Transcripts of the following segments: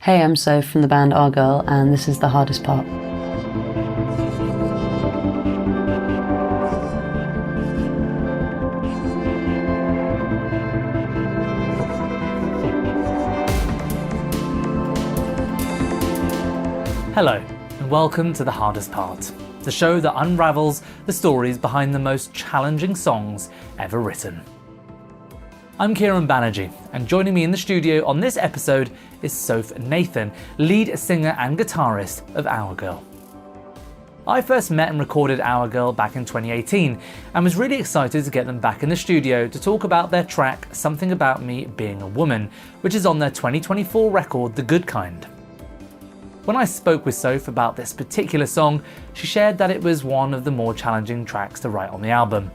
Hey, I'm Soph from the band Our Girl, and this is The Hardest Part. Hello, and welcome to The Hardest Part, the show that unravels the stories behind the most challenging songs ever written. I'm Kieron Banerji, and joining me in the studio on this episode is Soph Nathan, lead singer and guitarist of Our Girl. I first met and recorded Our Girl back in 2018 and was really excited to get them back in the studio to talk about their track Something About Me Being a Woman, which is on their 2024 record The Good Kind. When I spoke with Soph about this particular song, she shared that it was one of the more challenging tracks to write on the album.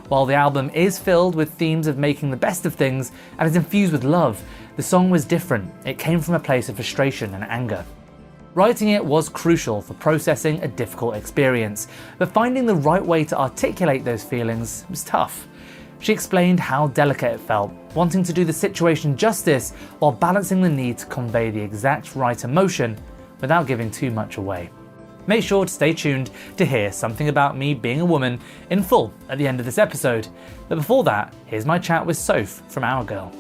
While the album is filled with themes of making the best of things and is infused with love, the song was different. It came from a place of frustration and anger. Writing it was crucial for processing a difficult experience, but finding the right way to articulate those feelings was tough. She explained how delicate it felt, wanting to do the situation justice while balancing the need to convey the exact right emotion without giving too much away. Make sure to stay tuned to hear Something About Me Being a Woman in full at the end of this episode. But before that, here's my chat with Soph from Our Girl.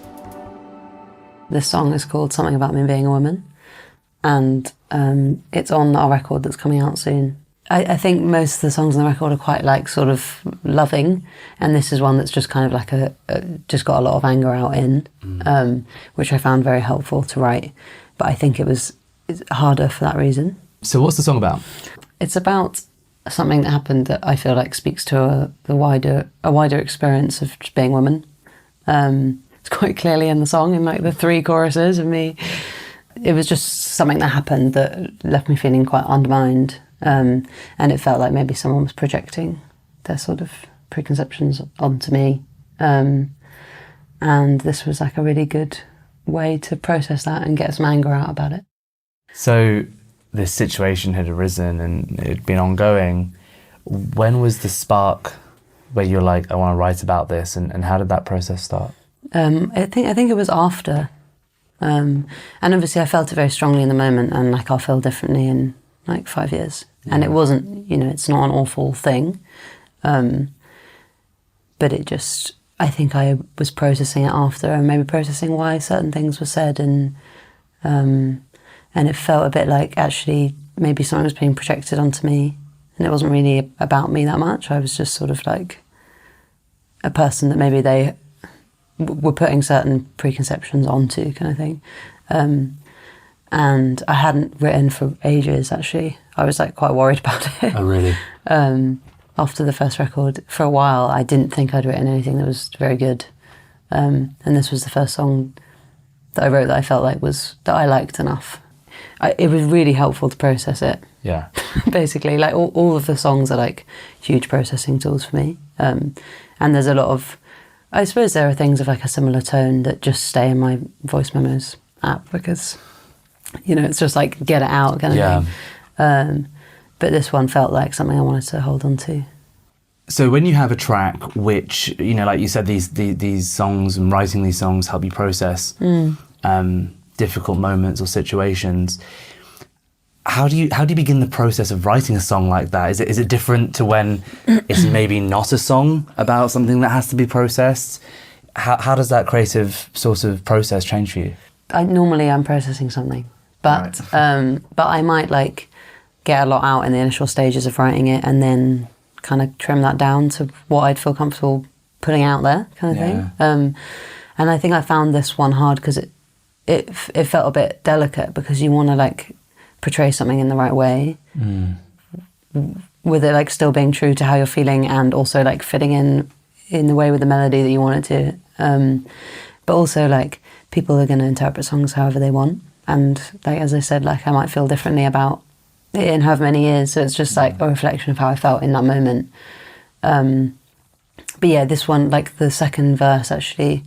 This song is called Something About Me Being a Woman, and it's on our record that's coming out soon. I think most of the songs on the record are quite like sort of loving, and this is one that's just kind of like just got a lot of anger out in, which I found very helpful to write. But I think it's harder for that reason. So what's the song about? It's about something that happened that I feel like speaks to a wider experience of just being a woman. It's quite clearly in the song, in like the three choruses of me. It was just something that happened that left me feeling quite undermined, and it felt like maybe someone was projecting their sort of preconceptions onto me. And this was like a really good way to process that and get some anger out about it. So this situation had arisen and it had been ongoing. When was the spark where you're like, I want to write about this, and how did that process start? I think it was after. And obviously I felt it very strongly in the moment, and like I'll feel differently in like 5 years. Yeah. And it wasn't, it's not an awful thing. But it just, I think I was processing it after, and maybe processing why certain things were said, and it felt a bit like actually maybe something was being projected onto me, and it wasn't really about me that much. I was just sort of like a person that maybe they were putting certain preconceptions onto, kind of thing. And I hadn't written for ages, actually. I was like quite worried about it. Oh, really? After the first record, for a while, I didn't think I'd written anything that was very good. And this was the first song that I wrote that I felt like that I liked enough. It was really helpful to process it. Yeah. Basically, like all of the songs are like huge processing tools for me. And there's a lot of, I suppose there are things of like a similar tone that just stay in my voice memos app because, it's just like get it out kind of thing. But this one felt like something I wanted to hold on to. So when you have a track which, like you said, these songs and writing these songs help you process difficult moments or situations, how do you begin the process of writing a song like that? Is it different to when it's maybe not a song about something that has to be processed? How does that creative sort of process change for you? Normally I'm processing something, but right. But I might like get a lot out in the initial stages of writing it and then kind of trim that down to what I'd feel comfortable putting out there, kind of thing. And I think I found this one hard because it felt a bit delicate because you want to like portray something in the right way, with it like still being true to how you're feeling and also like fitting in the way with the melody that you want it to. But also like people are going to interpret songs however they want, and like as I said, like I might feel differently about it in however many years. So it's just like a reflection of how I felt in that moment. But yeah, this one, like the second verse, actually,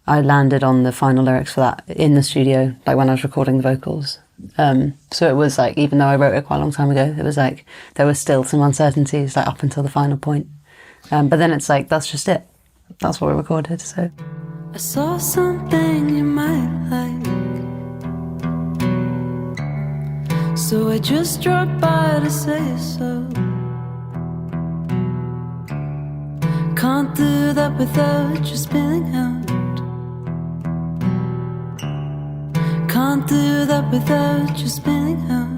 I landed on the final lyrics for that in the studio, like when I was recording the vocals. So it was like, even though I wrote it quite a long time ago, it was like there was still some uncertainties like up until the final point. But then it's like, that's just it. That's what we recorded, so. I saw something you might like. So I just dropped by to say so. Can't do that without you spilling out. Can't do that without you spilling out.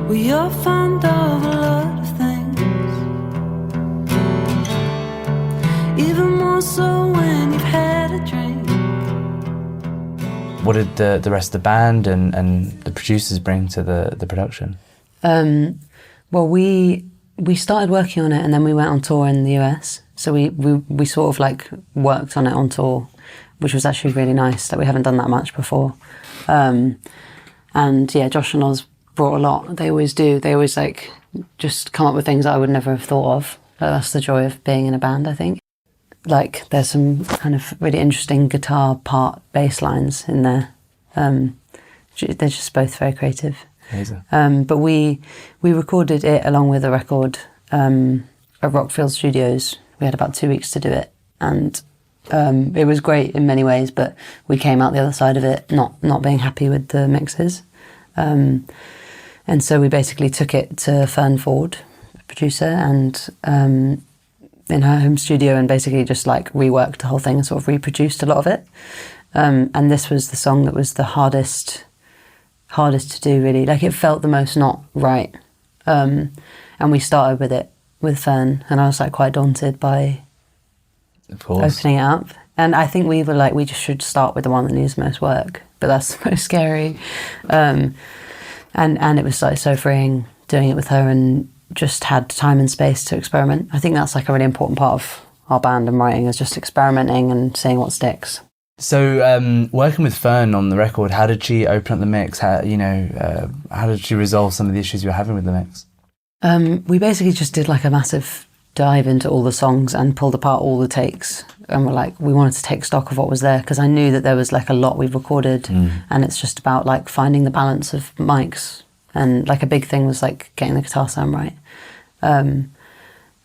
We are fond of a lot of things, even more so when you've had a drink. What did the rest of the band and the producers bring to the production? Well, we started working on it and then we went on tour in the US. So we sort of like worked on it on tour, which was actually really nice. That we haven't done that much before. And yeah, Josh and Oz brought a lot. They always do. They always like just come up with things that I would never have thought of. That's the joy of being in a band, I think. Like there's some kind of really interesting guitar part bass lines in there. They're just both very creative. Amazing. But we recorded it along with a record at Rockfield Studios. We had about 2 weeks to do it, and it was great in many ways. But we came out the other side of it not being happy with the mixes, and so we basically took it to Fern Ford, producer, and in her home studio, and basically just like reworked the whole thing and sort of reproduced a lot of it. And this was the song that was the hardest to do, really. Like it felt the most not right. And we started with it with Fern, and I was like quite daunted by opening it up. And I think we were like, we just should start with the one that needs the most work, but that's the most scary. And it was like so freeing doing it with her, and just had time and space to experiment. I think that's like a really important part of our band and writing, is just experimenting and seeing what sticks. So working with Fern on the record, how did she open up the mix? How did she resolve some of the issues you were having with the mix? We basically just did like a massive dive into all the songs and pulled apart all the takes, and we wanted to take stock of what was there, because I knew that there was like a lot we've recorded, and it's just about like finding the balance of mics, and like a big thing was like getting the guitar sound right.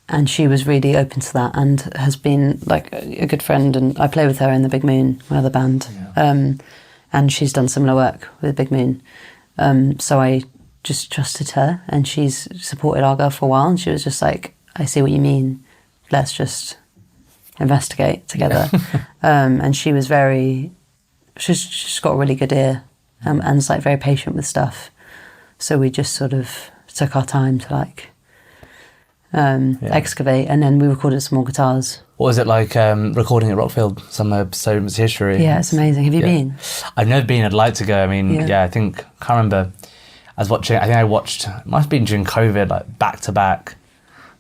And she was really open to that and has been like a good friend, and I play with her in the Big Moon, my other band. Yeah. And she's done similar work with Big Moon. So I just trusted her, and she's supported our girl for a while, and she was just like, I see what you mean, let's just investigate together. And she was she's got a really good ear, and is like very patient with stuff. So we just sort of took our time to like excavate, and then we recorded some more guitars. What was it like recording at Rockfield? Somewhere so much history. Yeah, it's amazing. Have you been? I've never been. I'd like to go. I mean, I can't remember. I was watching. I think I watched. It must have been during COVID, like back to back,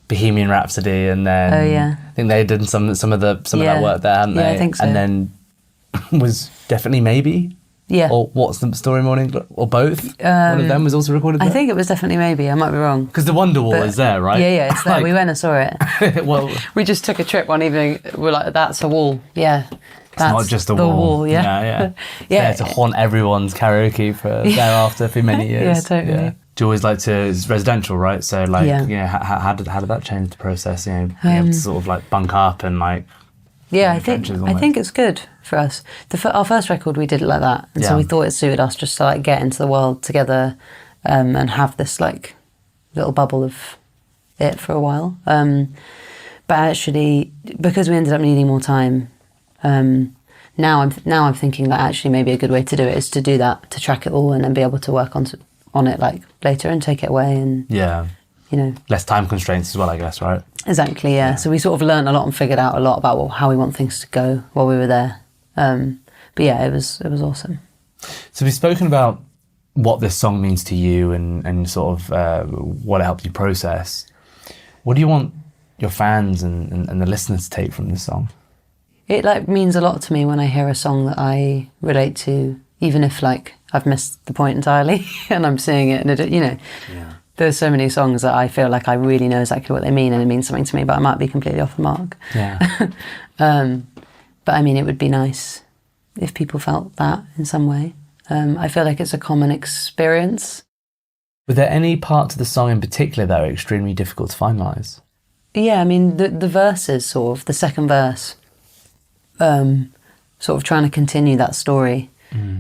Bohemian Rhapsody, and then I think they did some of that work there, hadn't they? Yeah, I think so. And then was definitely maybe. Yeah. Or What's the Story Morning, or both? One of them was also recorded there? I think it was definitely maybe. I might be wrong. Because the Wonderwall is there, right? Yeah, it's there. We went and saw it. Well, we just took a trip one evening. We're like, that's a wall. Yeah. It's not just a wall. Yeah. There to haunt everyone's karaoke thereafter for many years. Yeah, totally. Yeah. Do you always like to? It's residential, right? So like, how did that change the process? You have to sort of like bunk up and like. Yeah, I think it's good for us. Our first record, we did it like that, and so we thought it suited us just to like get into the world together, and have this like little bubble of it for a while. But actually, because we ended up needing more time, now I'm thinking that actually maybe a good way to do it is to do that, to track it all, and then be able to work on it like later and take it away, and less time constraints as well, I guess, right? Exactly, yeah. So we sort of learned a lot and figured out a lot about how we want things to go while we were there. But yeah, it was awesome. So we've spoken about what this song means to you and sort of what it helped you process. What do you want your fans and the listeners to take from this song? It like means a lot to me when I hear a song that I relate to, even if like I've missed the point entirely and I'm seeing it, and there's so many songs that I feel like I really know exactly what they mean and it means something to me, but I might be completely off the mark. Yeah. But I mean, it would be nice if people felt that in some way. I feel like it's a common experience. Were there any parts of the song in particular that are extremely difficult to finalise? Yeah, I mean, the verses, sort of, the second verse, sort of trying to continue that story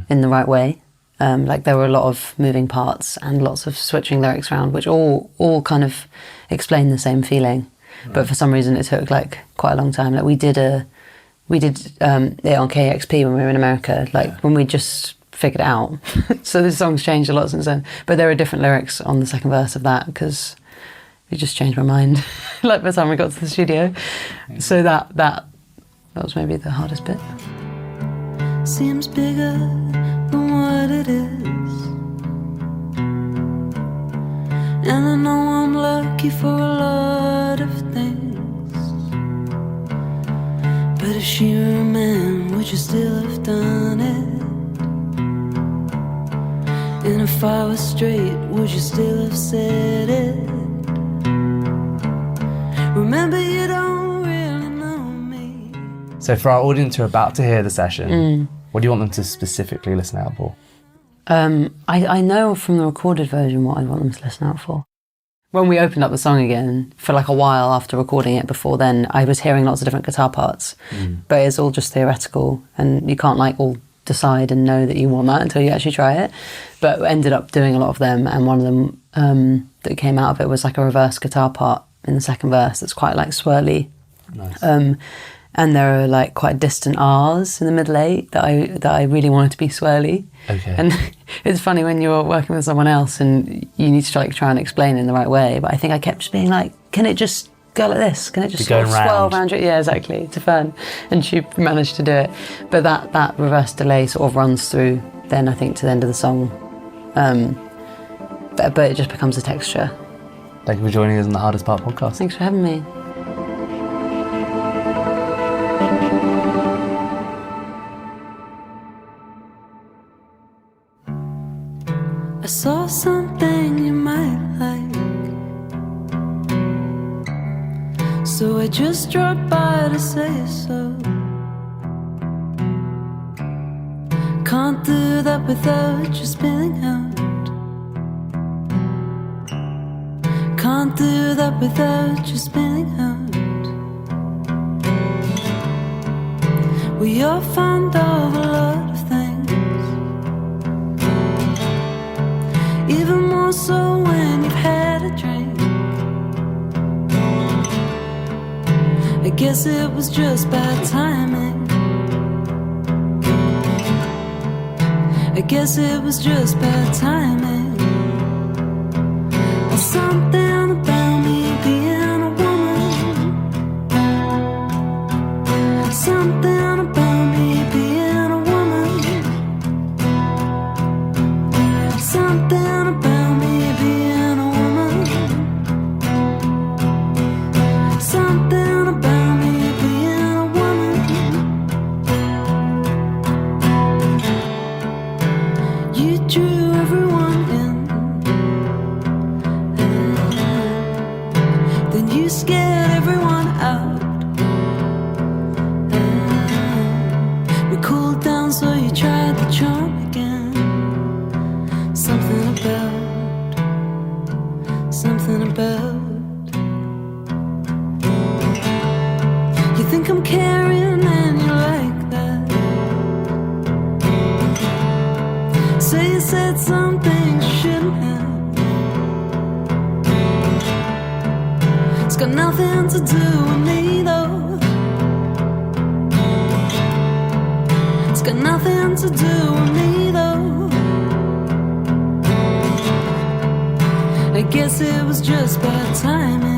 in the right way. Like there were a lot of moving parts and lots of switching lyrics around, which all kind of explain the same feeling. Right. But for some reason it took like quite a long time. Like we did it on KXP when we were in America, like when we just figured it out. So the song's changed a lot since then. But there are different lyrics on the second verse of that because we just changed my mind like by the time we got to the studio. So that was maybe the hardest bit. Seems bigger than what it is, and I know I'm lucky for a lot of things, but if she were a man, would you still have done it? And if I was straight, would you still have said it? Remember, you don't really know me. So for our audience who are about to hear the session, what do you want them to specifically listen out for? I know from the recorded version what I want them to listen out for. When we opened up the song again, for like a while after recording it before then, I was hearing lots of different guitar parts, but it's all just theoretical, and you can't like all decide and know that you want that until you actually try it. But we ended up doing a lot of them, and one of them that came out of it was like a reverse guitar part in the second verse that's quite like swirly. Nice. And there are like quite distant R's in the middle eight that I really wanted to be swirly. Okay. And it's funny when you're working with someone else and you need to try and explain it in the right way. But I think I kept just being like, can it just go like this? Can it just sort of swirl around you? Yeah, exactly, to Fern. And she managed to do it. But that reverse delay sort of runs through then, I think, to the end of the song. But it just becomes a texture. Thank you for joining us on the Hardest Part podcast. Thanks for having me. I saw something you might like, so I just dropped by to say so. Can't do that without you spilling out. Can't do that without you spilling out. We are fond of a lot of things, even more so when you've had a drink. I guess it was just bad timing. I guess it was just bad timing. There's something about me being a woman, something about me being a woman, something about me being a woman, something about me being a woman. You drew everyone in, then you scared everyone out. We cooled down, so you tried the charm again. Something about. You think I'm caring and you like that. So you said some things you shouldn't have. It's got nothing to do with me though. It's got nothing to do with me though. I guess it was just bad timing.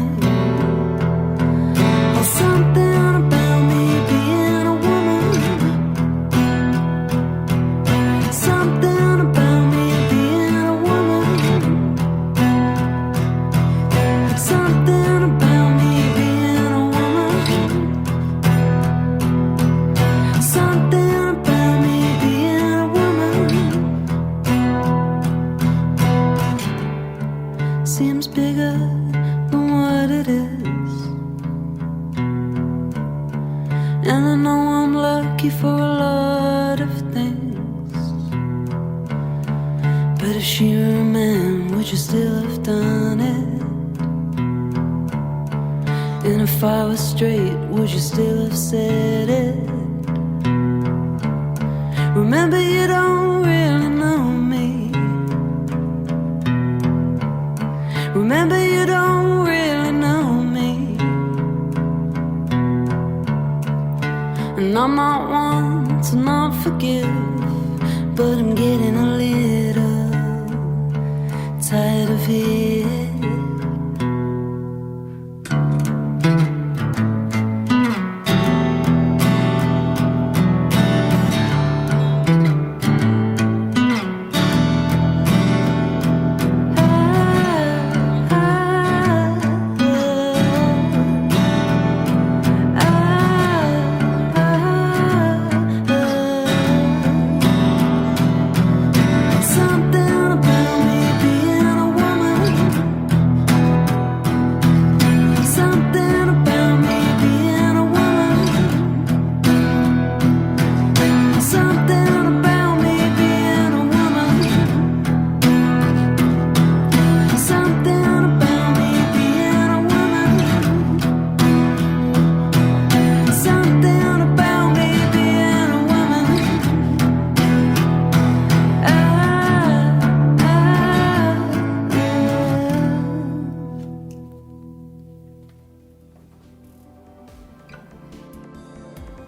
Or something about me being a woman, something about me being a woman, something about me being a woman, something about me being a woman. Seems bigger than what it is, and I know I'm lucky for a lot of things, but if she were a man, would you still have done it? And if I was straight, would you still have said it? Remember, you don't really know me. not one to not forgive, but I'm getting a little tired of it.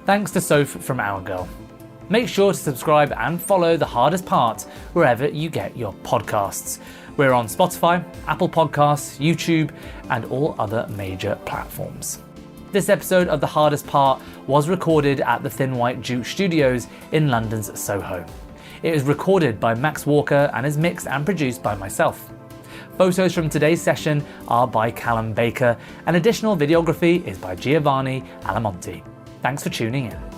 Thanks to Soph from Our Girl. Make sure to subscribe and follow The Hardest Part wherever you get your podcasts. We're on Spotify, Apple Podcasts, YouTube, and all other major platforms. This episode of The Hardest Part was recorded at the Thin White Duke Studios in London's Soho. It is recorded by Max Walker and is mixed and produced by myself. Photos from today's session are by Callum Baker, and additional videography is by Giovanni Almonte. Thanks for tuning in.